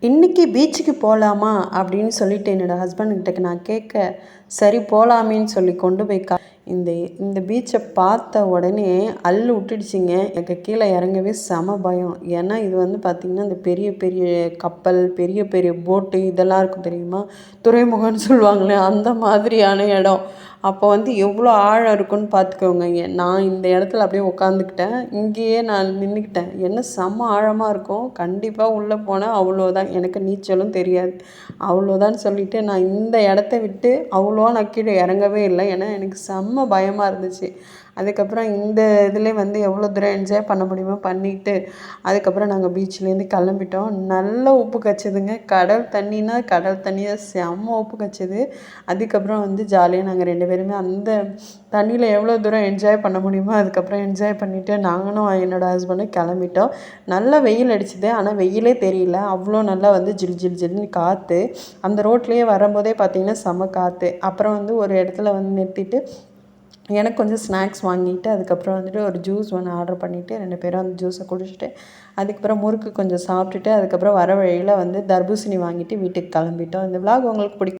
இன்றைக்கி பீச்சுக்கு போகலாமா அப்படின்னு சொல்லிட்டு என்னோடய ஹஸ்பண்ட்கிட்ட நான் கேட்க, சரி போகலாமேன்னு சொல்லி கொண்டு போய் இந்த இந்த பீச்சை பார்த்த உடனே அள்ளு விட்டுடுச்சிங்க. எனக்கு கீழே இறங்கவே செம பயம். ஏன்னா இது வந்து பார்த்திங்கன்னா இந்த பெரிய பெரிய கப்பல், பெரிய பெரிய போட்டு இதெல்லாம் இருக்கும் தெரியுமா, துறைமுகம்னு சொல்லுவாங்களே அந்த மாதிரியான இடம். அப்போ வந்து எவ்வளோ ஆழம் இருக்குன்னு பார்த்துக்கோங்க. நான் இந்த இடத்துல அப்படியே உட்காந்துக்கிட்டேன், இங்கேயே நான் நின்றுக்கிட்டேன். என்ன செம்ம ஆழமாக இருக்கும், கண்டிப்பாக உள்ளே போனால் அவ்வளோதான், எனக்கு நீச்சலும் தெரியாது, அவ்வளோதான்னு சொல்லிவிட்டு நான் இந்த இடத்த விட்டு அவ்வளோவா நான் கீழே இறங்கவே இல்லை. ஏன்னா எனக்கு செம்ம பயமாக இருந்துச்சு. அதுக்கப்புறம் இந்த இதிலே வந்து எவ்வளோ தூரம் என்ஜாய் பண்ண முடியுமோ பண்ணிவிட்டு அதுக்கப்புறம் நாங்கள் பீச்லேருந்து கிளம்பிட்டோம். நல்ல உப்பு கச்சுதுங்க. கடல் தண்ணினா கடல் தண்ணியாக செம்ம உப்பு கச்சுது. அதுக்கப்புறம் வந்து ஜாலியாக நாங்கள் 2 பேருமே அந்த தண்ணியில் எவ்வளோ தூரம் என்ஜாய் பண்ண முடியுமோ அதுக்கப்புறம் என்ஜாய் பண்ணிவிட்டு நாங்களும் என்னோடய ஹஸ்பண்டும் கிளம்பிட்டோம். நல்லா வெயில் அடிச்சுது, ஆனால் வெயிலே தெரியல. அவ்வளோ நல்லா வந்து ஜில் ஜில் ஜில்னு காற்று. அந்த ரோட்லேயே வரும்போதே பார்த்திங்கன்னா செம்ம காற்று. அப்புறம் வந்து ஒரு இடத்துல வந்து நிறுத்திட்டு எனக்கு கொஞ்சம் ஸ்நாக்ஸ் வாங்கிட்டு அதுக்கப்புறம் வந்துட்டு ஒரு ஜூஸ் ஒன்று ஆர்டர் பண்ணிவிட்டு 2 பேரும் அந்த ஜூஸை குடிச்சிட்டு அதுக்கப்புறம் முறுக்கு கொஞ்சம் சாப்பிட்டுட்டு அதுக்கப்புறம் வர வழியில் வந்து தர்பூசணி வாங்கிட்டு வீட்டுக்கு கிளம்பிட்டோம். இந்த விலாக் உங்களுக்கு பிடிக்கும்.